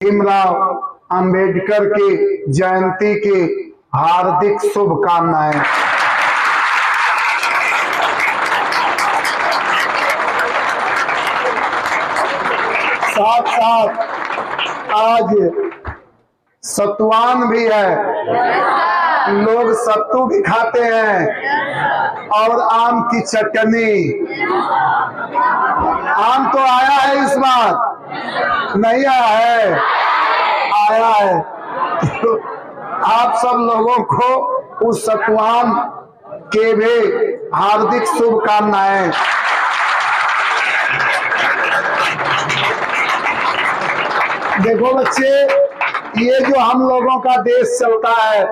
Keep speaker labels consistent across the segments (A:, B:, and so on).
A: भीमराव अंबेडकर की जयंती की हार्दिक शुभकामनाएं। साथ साथ आज सत्तुआन भी है, लोग सत्तू भी खाते हैं और आम की चटनी। आम तो आया है, इस बार नहीं आया है, आया है। तो आप सब लोगों को उस सत्तुआन के भी हार्दिक शुभकामनाएं। देखो बच्चे, ये जो हम लोगों का देश चलता है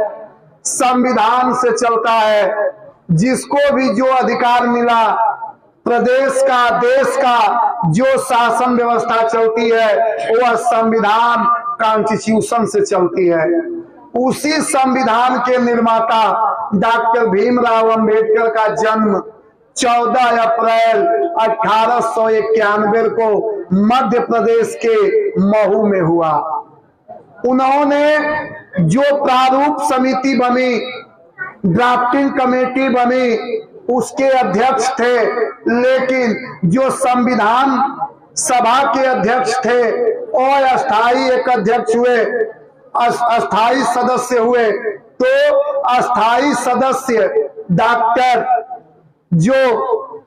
A: संविधान से चलता है। जिसको भी जो अधिकार मिला, प्रदेश का, देश का जो शासन व्यवस्था चलती है वह संविधान कॉन्स्टिट्यूशन से चलती है। उसी संविधान के निर्माता डॉक्टर भीमराव अंबेडकर का जन्म 14 अप्रैल 1891 को मध्य प्रदेश के महू में हुआ। उन्होंने जो प्रारूप समिति बनी, ड्राफ्टिंग कमेटी बनी, उसके अध्यक्ष थे। लेकिन जो संविधान सभा के अध्यक्ष थे और अस्थाई एक अध्यक्ष हुए, अस्थाई सदस्य हुए। तो अस्थाई सदस्य डॉक्टर जो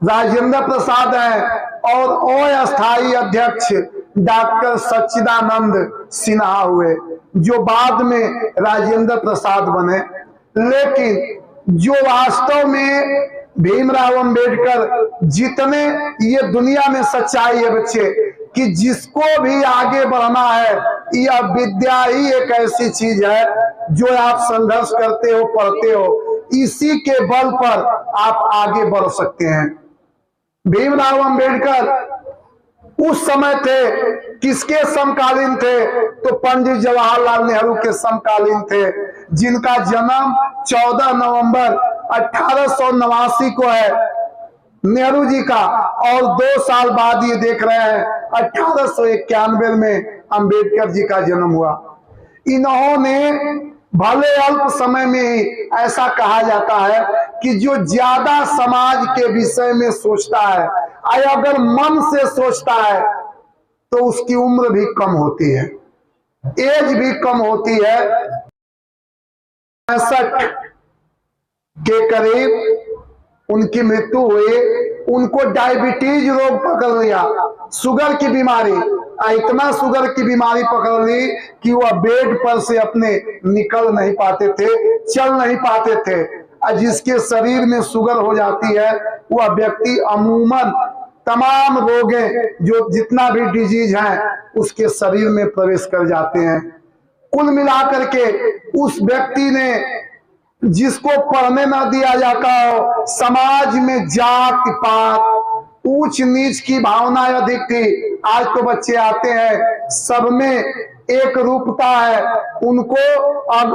A: राजेंद्र प्रसाद है और अस्थाई अध्यक्ष डॉक्टर सच्चिदानंद सिन्हा हुए, जो बाद में राजेंद्र प्रसाद बने। लेकिन जो वास्तव में भीमराव अंबेडकर, जितने ये दुनिया में सच्चाई है बच्चे, कि जिसको भी आगे बढ़ना है, यह विद्या ही एक ऐसी चीज है जो आप संघर्ष करते हो, पढ़ते हो, इसी के बल पर आप आगे बढ़ सकते हैं। भीमराव अंबेडकर उस समय थे, किसके समकालीन थे? तो पंडित जवाहरलाल नेहरू के समकालीन थे, जिनका जन्म 14 नवंबर 1889 को है नेहरू जी का, और 2 साल बाद ये देख रहे हैं 1891 में अंबेडकर जी का जन्म हुआ। इन्होंने भले अल्प समय में ही, ऐसा कहा जाता है कि जो ज्यादा समाज के विषय में सोचता है, अगर मन से सोचता है, तो उसकी उम्र भी कम होती है, एज भी कम होती है। 65 के करीब उनकी मृत्यु हुई। उनको डायबिटीज रोग पकड़ लिया, शुगर की बीमारी। इतना शुगर की बीमारी पकड़ ली कि वह बेड पर से अपने निकल नहीं पाते थे, चल नहीं पाते थे। जिसके शरीर में शुगर हो जाती है, वह व्यक्ति अमूमन तमाम रोगें, जो जितना भी डिजीज है, उसके शरीर में प्रवेश कर जाते हैं। कुल मिलाकर के उस व्यक्ति ने, जिसको पढ़ने न दिया जाता हो, समाज में जात पात, ऊंच नीच की भावना अधिक थी। आज तो बच्चे आते हैं, सब में एक रूपता है। उनको अब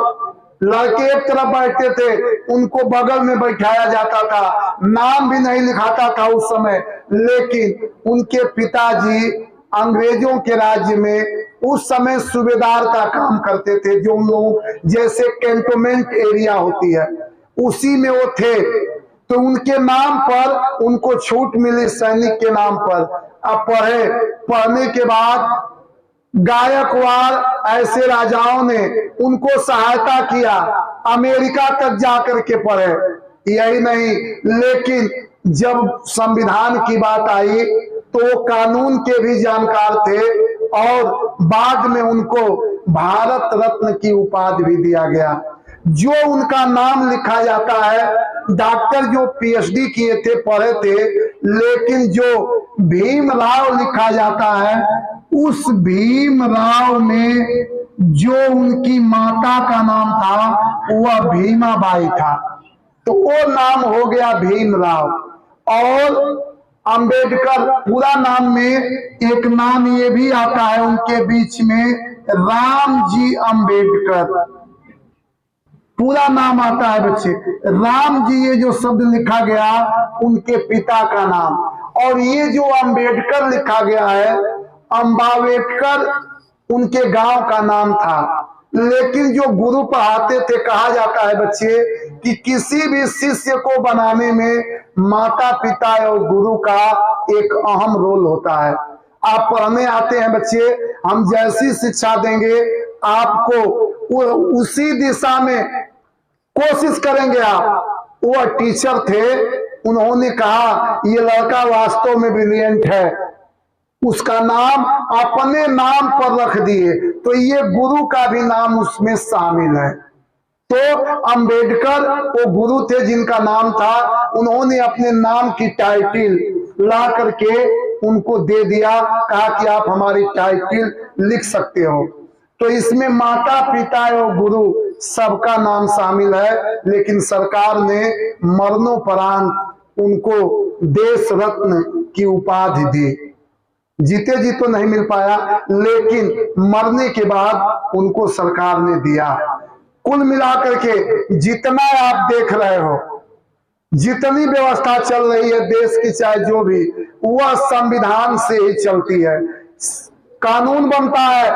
A: लड़के एक तरफ बैठते थे, उनको बगल में बैठाया जाता था, नाम भी नहीं लिखाता था उस समय। लेकिन उनके पिताजी अंग्रेजों के राज्य में उस समय सूबेदार का काम करते थे, जो उन लोगों जैसे कैंटोनमेंट एरिया होती है, उसी में वो थे। तो उनके नाम पर उनको छूट मिली, सैनिक के नाम पर। अब पढ़ने के बाद गायकवाड़ ऐसे राजाओं ने उनको सहायता किया, अमेरिका तक जाकर के पढ़े। यही नहीं, लेकिन जब संविधान की बात आई तो वो कानून के भी जानकार थे, और बाद में उनको भारत रत्न की उपाधि भी दिया गया। जो उनका नाम लिखा जाता है, डॉक्टर जो पीएचडी किए थे, पढ़े थे, लेकिन जो भीमराव लिखा जाता है, उस भीमराव में जो उनकी माता का नाम था वह भीमाबाई था, तो वो नाम हो गया भीमराव। और अंबेडकर पूरा नाम में एक नाम ये भी आता है उनके बीच में, रामजी अंबेडकर, पूरा नाम आता है बच्चे। राम जी, ये जो शब्द लिखा गया, उनके पिता का नाम। और ये जो अंबेडकर लिखा गया है, अम्बावेडकर उनके गांव का नाम था। लेकिन जो गुरु पढ़ाते थे, कहा जाता है बच्चे कि किसी भी शिष्य को बनाने में माता पिता और गुरु का एक अहम रोल होता है। आप पढ़ने आते हैं बच्चे, हम जैसी शिक्षा देंगे आपको उसी दिशा में कोशिश करेंगे आप। वह टीचर थे, उन्होंने कहा ये लड़का वास्तव में ब्रिलियंट है, उसका नाम अपने नाम पर रख दिए, तो ये गुरु का भी नाम उसमें शामिल है। तो अंबेडकर वो गुरु थे जिनका नाम था, उन्होंने अपने नाम की टाइटिल ला करके उनको दे दिया, कहा कि आप हमारी टाइटिल लिख सकते हो। तो इसमें माता पिता और गुरु सबका नाम शामिल है। लेकिन सरकार ने मरणोपरांत उनको देश रत्न की उपाधि दी। जीते जी तो नहीं मिल पाया, लेकिन मरने के बाद उनको सरकार ने दिया। कुल मिलाकर के जितना आप देख रहे हो, जितनी व्यवस्था चल रही है देश की, चाहे जो भी, वह संविधान से ही चलती है। कानून बनता है,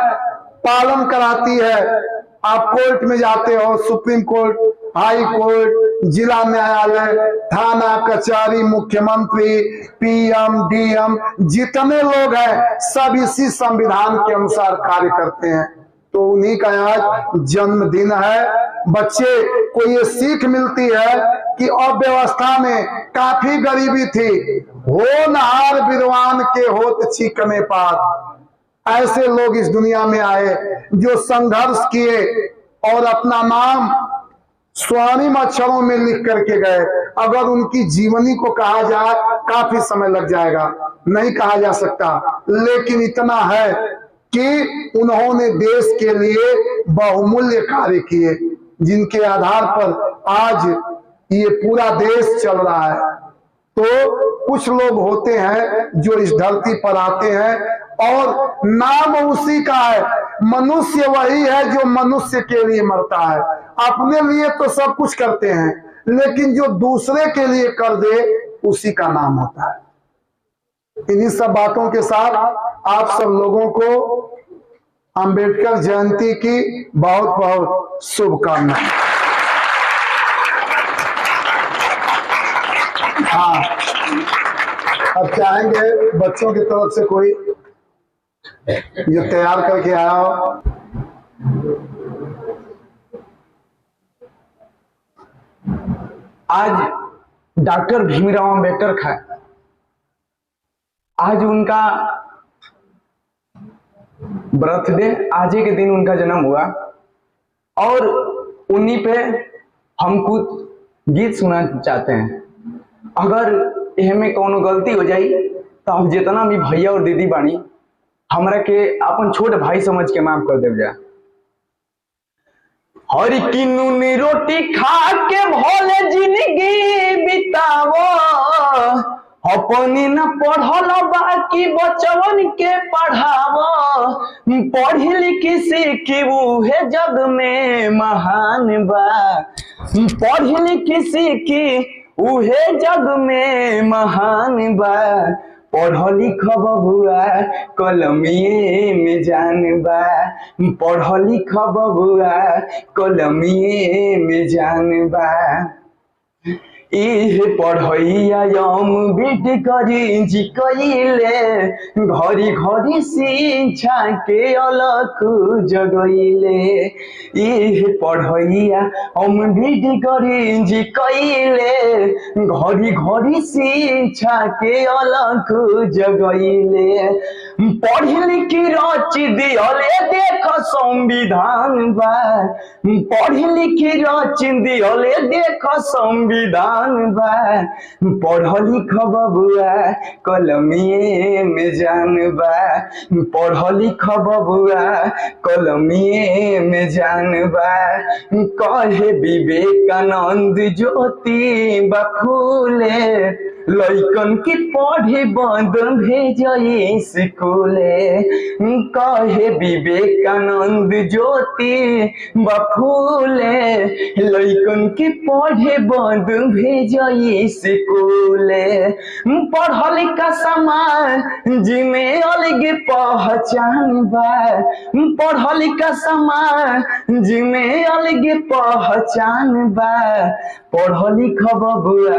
A: पालन कराती है। आप कोर्ट में जाते हो, सुप्रीम कोर्ट, हाई कोर्ट, जिला न्यायालय, थाना कचहरी, मुख्यमंत्री, पीएम, डीएम, जितने लोग हैं सब इसी संविधान के अनुसार कार्य करते हैं। तो उन्हीं का आज जन्मदिन है। बच्चे को ये सीख मिलती है कि अव्यवस्था में काफी गरीबी थी, होनहार विद्वान के होत चिकने पात। ऐसे लोग इस दुनिया में आए जो संघर्ष किए और अपना नाम स्वर्णिम अक्षरों में लिख करके गए। अगर उनकी जीवनी को कहा जाए काफी समय लग जाएगा, नहीं कहा जा सकता, लेकिन इतना है कि उन्होंने देश के लिए बहुमूल्य कार्य किए, जिनके आधार पर आज ये पूरा देश चल रहा है। तो कुछ लोग होते हैं जो इस धरती पर आते हैं और नाम उसी का है, मनुष्य वही है जो मनुष्य के लिए मरता है। अपने लिए तो सब कुछ करते हैं, लेकिन जो दूसरे के लिए कर दे उसी का नाम होता है। इन्हीं सब बातों के साथ आप सब लोगों को अंबेडकर जयंती की बहुत बहुत शुभकामनाएं। हाँ, अब चाहेंगे बच्चों की तरफ से कोई जो तैयार करके आया हो।
B: आज डॉक्टर भीमराव अंबेडकर का आज उनका बर्थडे, आज के दिन उनका जन्म हुआ और उन्हीं पे हम कुछ गीत सुना चाहते हैं। अगर हमें कोनो गलती हो जाई तो आप जितना भी भैया और दीदी बानी हमरा के अपन छोट भाई समझ के माफ कर देव जा। हर की नून रोटी खा के भोले जिंदगी बितावो, अपनी न पढ़ल बाकी बचवन के पढ़ावो, पढ़ी लिखी सीखी उहे जग में महान बा, पढ़ी लिखी सीखी उहे जग में महान बा, पढ़ लिख बबुआ कलमिए में जान बा, पढ़ लिख बबुआ कलमिए में जान बा। इहे पढ़ैया बीट करी जी कइले, घड़ी घड़ी शिक्षा के अलख जगइले। इहे पढ़ैया बीट करी जी कइले, घड़ी घड़ी शिक्षा के अलख जगइले। पढ़ी लिखी रच दियले देख संविधान बा, पढ़ी लिखी रच दियले देख संविधान बा, पढ़ लिख बबुआ कलमिए में जान बा, पढ़ लिख बबुआ कलमिए में जान बा। कहे विवेकानंद ज्योति बा फूले, लइकन के पढ़े बंद भेजे स्कूले, कहे विवेकानंद ज्योति बफूले। लइकन के पढ़े बंद भेजे स्कूले, पढ़ल का समाज में अलग पहचान बा, पढ़ल का समाज में अलग पहचान बा। पढ़ लिख बबुआ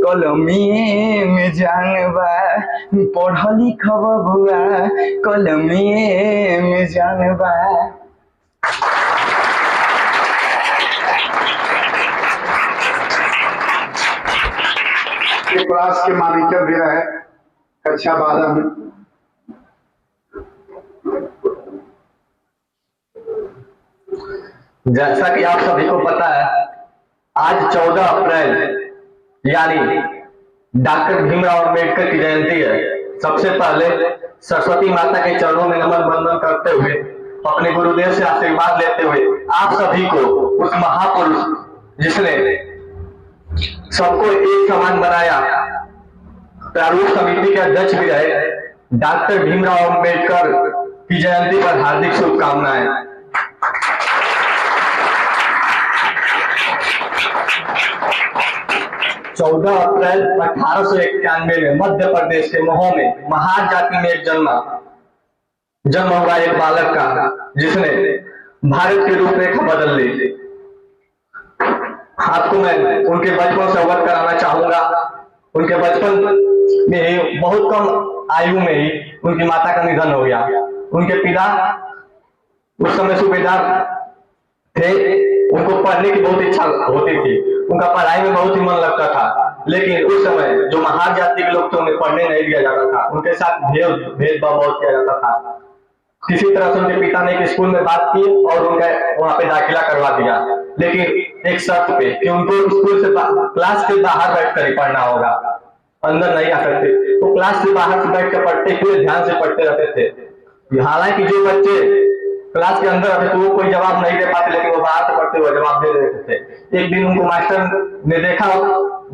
B: कलमिए में जान बा, पढ़ लिख बबुआ कलमिए में जान बा।
A: क्लास के मॉनिटर भी रहे कक्षा 12 में।
C: जैसा कि आप सभी को पता है, आज 14 अप्रैल यानी डॉक्टर भीमराव अम्बेडकर की जयंती है। सबसे पहले सरस्वती माता के चरणों में नमन वंदन करते हुए, अपने गुरुदेव से आशीर्वाद लेते हुए, आप सभी को उस महापुरुष जिसने सबको एक समान बनाया, प्रारूप समिति के अध्यक्ष भी रहे, डॉक्टर भीमराव अम्बेडकर की जयंती पर हार्दिक शुभकामनाएं। 14 अप्रैल 1891 में मध्य प्रदेश के महो में महार जाति में एक जन्म हुआ एक बालक का, जिसने भारत की रूपरेखा बदल ली। आपको मैं उनके बचपन से अवगत कराना चाहूंगा। उनके बचपन में ही, बहुत कम आयु में ही उनकी माता का निधन हो गया। उनके पिता उस समय सूबेदार थे, उनको पढ़ने की बहुत इच्छा होती थी, उनका पढ़ाई में बहुत ही मन लगता था, लेकिन उस समय जो महार जाति के लोग थे उन्हें पढ़ने नहीं दिया जाता था, उनके साथ भेदभाव बहुत किया जाता था। किसी तरह से उनके पिता ने एक स्कूल में बात की और उनका वहां पे दाखिला करवा दिया, लेकिन एक शर्त पे कि उनको स्कूल से क्लास के बाहर बैठकर ही पढ़ना होगा, अंदर नहीं आ सकते। तो क्लास से बाहर से बैठ कर पढ़ते, पूरे ध्यान से पढ़ते रहते थे। हालांकि जो बच्चे क्लास के अंदर रहते तो वो कोई जवाब नहीं दे पाते, लेकिन वो बाहर से पढ़ते हुए जवाब दे देते थे। एक दिन उनको मास्टर ने देखा,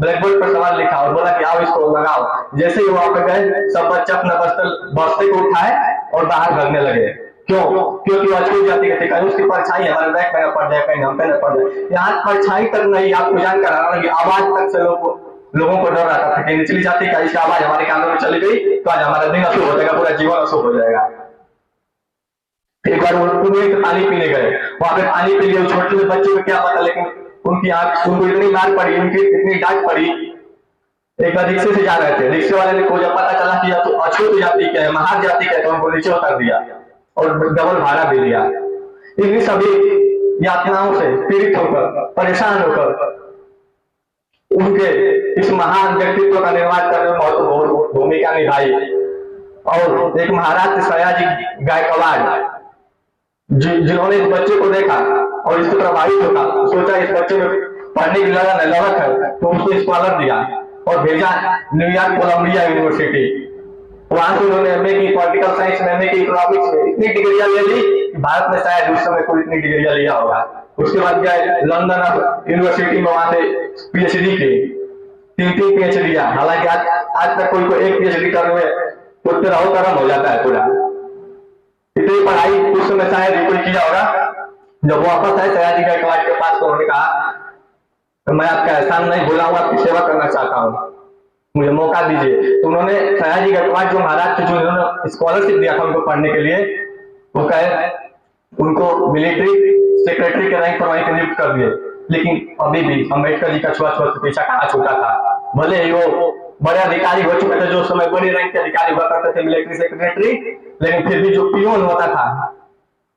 C: ब्लैक बोर्ड पर सवाल लिखा और बोला कि आओ इसको लगाओ। जैसे ही वहां पे गए, सब बच्चे अपना बस्ते को उठाए और बाहर भागने लगे। क्यों? क्योंकि वो छूट जाती है, कहीं उसकी परछाई हमारे बैग पे न पड़ जाए, कहीं हम पे न पड़ जाए। यहाँ परछाई तक नहीं, आपको जानकर आवाज तक से लोगों को डर रहता था कि निचली जाति का इसकी आवाज हमारे कानों में चली गई तो आज हमारा दिन अशुभ हो जाएगा, पूरा जीवन अशुभ हो जाएगा। एक बार उन्हें पानी पीने गए, वहां पे पानी पी लिए। छोटे से बच्चे को क्या पता, लेकिन उनकी आंख, उनको इतनी मार पड़ी, उनकी इतनी डांट पड़ी। एक बार रिक्शे से जा रहे थे, रिक्शे वाले ने खोजा, पता चला कि तो अछूत जाति क्या है, महार जाति क्या है, तो उनको नीचे उतार दिया और डबल भाड़ा भी दिया। इन्हीं सभी यातनाओं से पीड़ित होकर, परेशान होकर उनके इस महान व्यक्तित्व का निर्माण करने में महत्वपूर्ण भूमिका निभाई। और एक महाराज सयाजी गायकवाड़ जिन्होंने इस बच्चे को देखा और इससे प्रभावित होगा, सोचा इस बच्चे में पढ़ने की ललक है, तो उसको स्कॉलर दिया और भेजा न्यूयॉर्क कोलंबिया यूनिवर्सिटी। वहां से उन्होंने एमए की पॉलिटिकल साइंस में, एमए की इकोनॉमिक्स में इतनी डिग्रियां ले ली कि भारत में शायद उस समय कोई इतनी डिग्रियां लिया होगा। उसके बाद गए लंदन यूनिवर्सिटी में, वहां से पीएचडी की, 3 पीएचडी। हालांकि आज तक कोई एक पीएचडी करने में उत्तर गर्म हो जाता है पूरा। इतनी पढ़ाई उस समय शायद कोई किया होगा। जब वापस आए सयाजी गायकवाड़ के पास तो उन्होंने कहा, तो मैं आपका एहसान नहीं भूलाऊंगा, आपकी सेवा करना चाहता हूँ, मुझे मौका दीजिए। तो उन्होंने सयाजी गायकवाड़ जो महाराज थे, जो उन्होंने स्कॉलरशिप दिया था उनको पढ़ने के लिए, वो कहे उनको मिलिट्री सेक्रेटरी के रैंक पर वहीं पर नियुक्त कर दिए। लेकिन अभी भी अम्बेडकर जी का छुआछूत पीछा कहाँ छूटा था। भले ही वो बड़े अधिकारी हो चुके थे, जो समय बड़े रैंक के अधिकारी हुआ करते थे, मिलिट्री सेक्रेटरी, लेकिन फिर भी जो पियोन होता था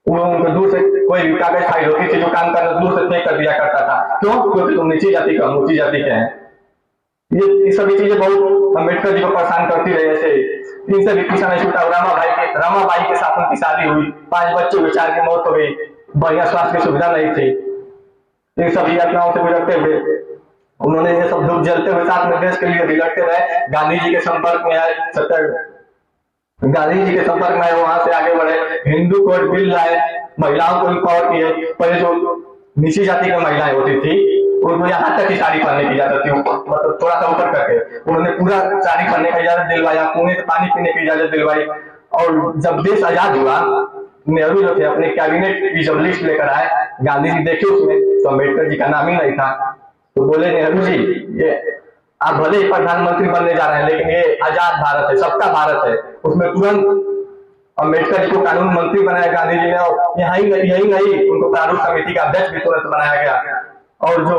C: वो उनको दूर से, कोई भी कागज फाइल होती थी जो काम करना, दूर से फेंक कर दिया करता था। क्यों? क्योंकि तुम नीची जाति का, ऊंची जाति के हैं। ये सभी चीजें बहुत अम्बेडकर जी को परेशान करती रही। ऐसे इनसे भी पीछा नहीं छूटा। रमाबाई के साथ उनकी शादी हुई, 5 बच्चों की, 4 की मौत हो गई, बढ़िया स्वास्थ्य की सुविधा नहीं थी। इन सभी यातनाओं से गुजरते हुए उन्होंने ये सब दुख झेलते हुए साथ में देश के लिए बिगड़ते रहे। गांधी जी के संपर्क में आए, गांधी जी के संपर्क में आए, वहां से आगे बढ़े, हिंदू कोड बिल लाए, महिलाओं को इंपावर किए। पहले जो नीची जाति की महिलाएं होती थी उनको यहाँ तक ही साड़ी पहनने की इजाजत थी, मतलब थोड़ा सा ऊपर करके उन्होंने पूरा साड़ी पहनने की इजाजत दिलवाया, कुएं से पानी पीने की इजाजत दिलवाई। और जब देश आजाद हुआ, नेहरू जो थे अपने कैबिनेट की जब लिस्ट लेकर आए, गांधी जी देखे उसमें तो अम्बेडकर जी का नाम ही नहीं था। तो बोले नेहरू जी, ये आप भले ही प्रधानमंत्री बनने जा रहे हैं लेकिन ये आजाद भारत है, सबका भारत है। उसमें तुरंत अम्बेडकर जी को कानून मंत्री बनाया गांधी जी ने, और यही नहीं उनको प्रारूप समिति का अध्यक्ष भी तुरंत बनाया गया। और जो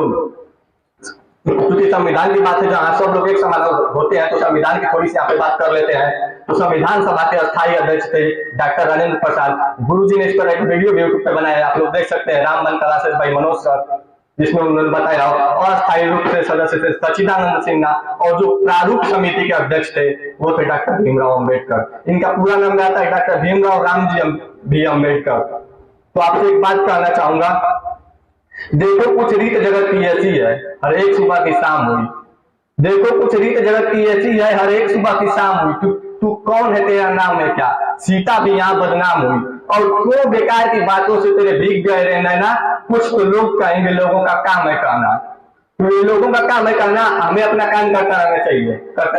C: क्योंकि संविधान की बात है, जहाँ सब लोग एक समान होते हैं, तो संविधान की थोड़ी सी यहाँ पे बात कर लेते हैं। तो संविधान सभा के अस्थायी अध्यक्ष थे डॉक्टर राजेंद्र प्रसाद। गुरु जी ने इस पर एक वीडियो भी यूट्यूब पे बनाया, आप लोग देख सकते हैं, Ram one classes by Manoj sir, जिसमें उन्होंने बताया। और अस्थायी रूप से सदस्य थे सच्चिदानंद सिन्हा, और जो प्रारूप समिति के अध्यक्ष थे वो थे डॉक्टर भीमराव अम्बेडकर। इनका पूरा नाम रहता है डॉक्टर भीमराव रामजी भी अम्बेडकर। तो आपसे एक बात कहना चाहूंगा, देखो कुछ रीत जगत की ऐसी है, हर एक सुबह की शाम हुई। देखो कुछ रीत जगत की ऐसी है, हर एक सुबह की शाम हुई। तू कौन है, तेरा नाम है क्या, सीता भी यहाँ बदनाम हुई। और क्यों बेकार की बातों से तेरे भीग गए रे नैना, कुछ तो लोग कहेंगे, लोगों का काम है कहना। तो ये लोगों का काम है कहना, हमें अपना काम करते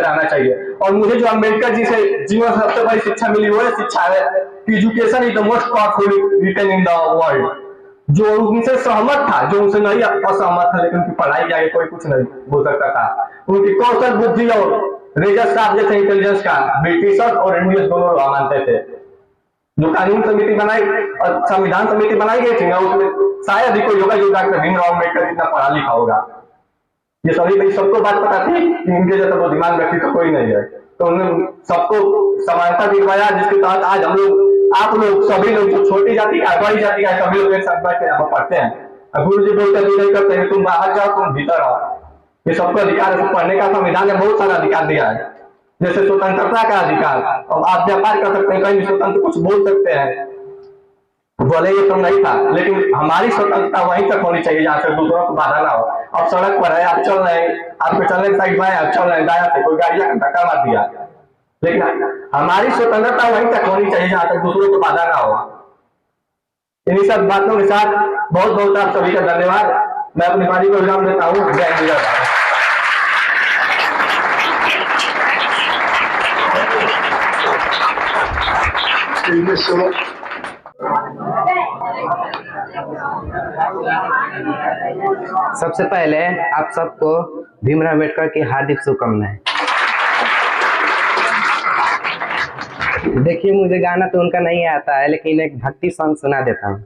C: रहना चाहिए। और मुझे जो अम्बेडकर जी से जीवन में सबसे बड़ी शिक्षा मिली वो शिक्षा है कि education is the most powerful written in the world. जो उनसे सहमत था, जो उनसे नहीं असहमत था, लेकिन उनकी पढ़ाई के आगे कोई कुछ नहीं बोल सकता था। उनकी कौशल बुद्धि और रेजर साहब जैसे इंटेलिजेंस का ब्रिटिशर्स और इंग्लिश दोनों लोग मानते थे। जो कानून समिति बनाई और संविधान समिति बनाई गई थी ना, उसमें शायद ही कोई होगा जो डॉक्टर भीमराव अम्बेडकर जितना पढ़ा लिखा होगा। ये सभी सबको बात पता थी कि इनके जैसा वो दिमाग व्यक्ति तो कोई नहीं है। तो उन्होंने सबको समानता दिलवाया, जिसके तहत आज हम लोग, आप लोग, सभी लोग, जो छोटी जाति का बड़ी जाति का, सभी लोग एक साथ बैठ के यहाँ पर पढ़ते हैं। गुरु जी बोलते नहीं करते हैं, तुम बाहर जाओ, तुम भीतर आओ। ये सबका अधिकार है, पढ़ने का संविधान ने बहुत सारा अधिकार दिया है, जैसे स्वतंत्रता का अधिकार, और आप व्यापार कर सकते हैं, कहीं भी स्वतंत्र कुछ बोल सकते हैं। बोले ये तो नहीं था, लेकिन हमारी स्वतंत्रता वहीं तक होनी चाहिए जहाँ से दूसरों को बाधा ना हो। अब सड़क पर है, आप चल रहे हैं, आपके चलने साइड में आप चल रहे हैं, दाया से कोई गाड़ी धक्का मार दिया, लेकिन हमारी स्वतंत्रता वहीं तक होनी चाहिए जहाँ तक दूसरों को बाधा ना हो। इन्हीं सब बातों के साथ बहुत बहुत आप सभी का धन्यवाद। मैं अपनी बारी को विराम देता हूँ। जय हिंद, जय भारत।
D: सबसे पहले आप सबको भीमराव अम्बेडकर की हार्दिक शुभकामनाएं। देखिए, मुझे गाना तो उनका नहीं आता है, लेकिन एक भक्ति सॉन्ग सुना देता हूँ।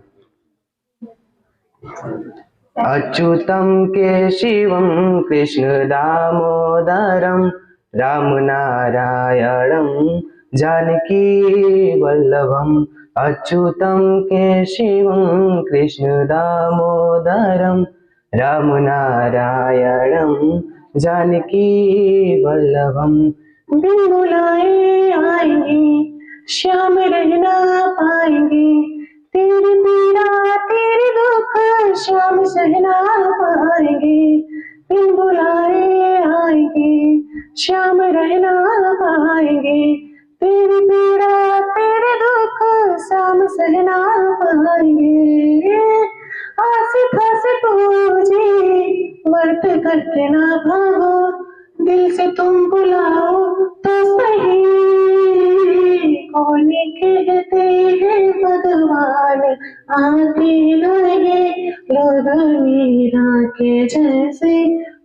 D: अच्युतम केशवम कृष्ण दामोदरम राम नारायणम जानकी वल्लभम। अच्युतम केशवम कृष्ण दामोदरम राम नारायणम जानकी वल्लभम। बिन बुलाए आएंगे, श्याम रहना पाएंगे, तेरी पीड़ा तेरी दुख श्याम सहना पाएंगे। बिन बुलाए आएंगे, श्याम रहना पाएंगे, तेरी पीड़ा तेरे दुख श्याम सहना पाएंगे। आस पास पूजे व्रत करके ना भागो, दिल से तुम बुलाओ तो सही। कौन कहते हैं भगवान आते नहीं, लोग मीरा के जैसे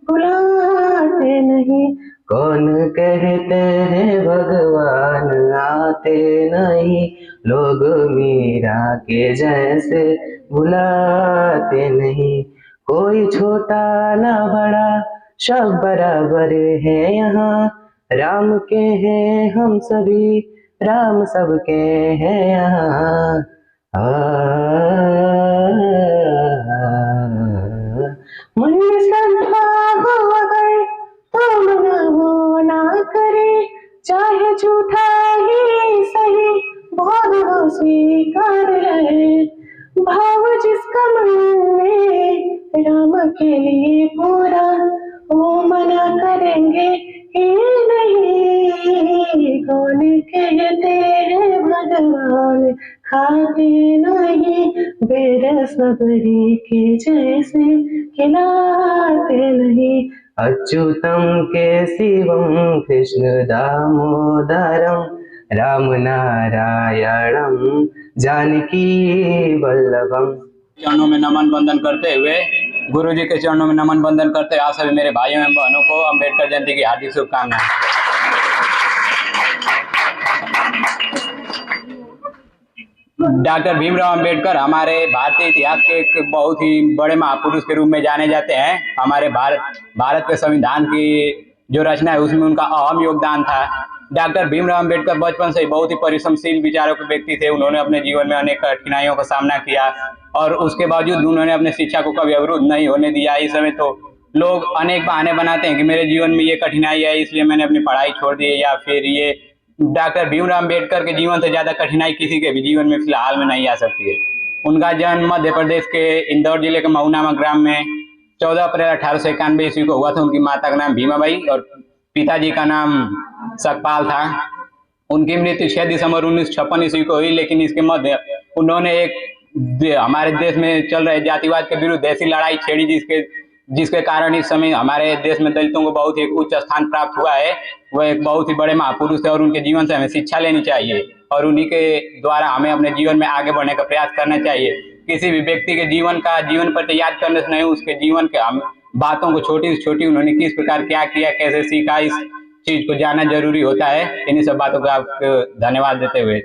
D: बुलाते नहीं। कौन कहते हैं भगवान आते नहीं, लोग मीरा के जैसे बुलाते नहीं। कोई छोटा ना बड़ा सब बराबर है यहाँ, राम के हैं हम सभी, राम सबके हैं यहाँ। मन में श्रद्धा हो अगर तो मना वो ना करे, चाहे झूठा ही सही बहुत वो स्वीकार है। भाव जिसका मन में राम के लिए पूरा, वो मना करेंगे ही नहीं। कौन कहते हैं भगवान खाते नहीं, रसभरी के जैसे खिलाते नहीं। अच्युतम केशवम कृष्ण दामोदरम राम नारायणम जानकी वल्लभम।
E: चरणों में नमन बंदन करते हुए, गुरु जी के चरणों में नमन बंदन करते हुए आप सभी मेरे भाइयों एवं बहनों को अम्बेडकर जयंती की हार्दिक शुभकामनाएं। डॉक्टर भीमराव अंबेडकर हमारे भारतीय इतिहास के एक बहुत ही बड़े महापुरुष के रूप में जाने जाते हैं। हमारे भारत के संविधान की जो रचना है उसमें उनका अहम योगदान था। डॉक्टर भीमराव अंबेडकर बचपन से ही बहुत ही परिश्रमशील विचारों के व्यक्ति थे। उन्होंने अपने जीवन में अनेक कठिनाइयों का सामना किया और उसके बावजूद उन्होंने अपने शिक्षा को कभी अवरुद्ध नहीं होने दिया। इस समय तो लोग अनेक बहाने बनाते हैं कि मेरे जीवन में ये कठिनाई है इसलिए मैंने अपनी पढ़ाई छोड़ दी, या फिर ये डॉक्टर भीमराव अंबेडकर के जीवन से ज्यादा कठिनाई किसी के भी जीवन में फिलहाल में नहीं आ सकती है। उनका जन्म मध्य प्रदेश के इंदौर जिले के महू नामक ग्राम में 14 अप्रैल 1891 ईस्वी को हुआ था। उनकी माता का नाम भीमाबाई और पिताजी का नाम सकपाल था। उनकी मृत्यु 6 दिसंबर 1956 ईस्वी को हुई, लेकिन इसके मध्य उन्होंने एक हमारे देश में चल रहे जातिवाद के विरुद्ध ऐसी लड़ाई छेड़ी जिसके कारण इस समय हमारे देश में दलितों को बहुत ही उच्च स्थान प्राप्त हुआ है। वह एक बहुत ही बड़े महापुरुष थे और उनके जीवन से हमें शिक्षा लेनी चाहिए और उन्हीं के द्वारा हमें अपने जीवन में आगे बढ़ने का प्रयास करना चाहिए। किसी भी व्यक्ति के जीवन पर याद करने से नहीं, उसके जीवन के हम बातों को छोटी से छोटी उन्होंने किस प्रकार क्या किया, कैसे सीखा, इस चीज को जानना जरूरी होता है। इन्हीं सब बातों का आपको धन्यवाद देते हुए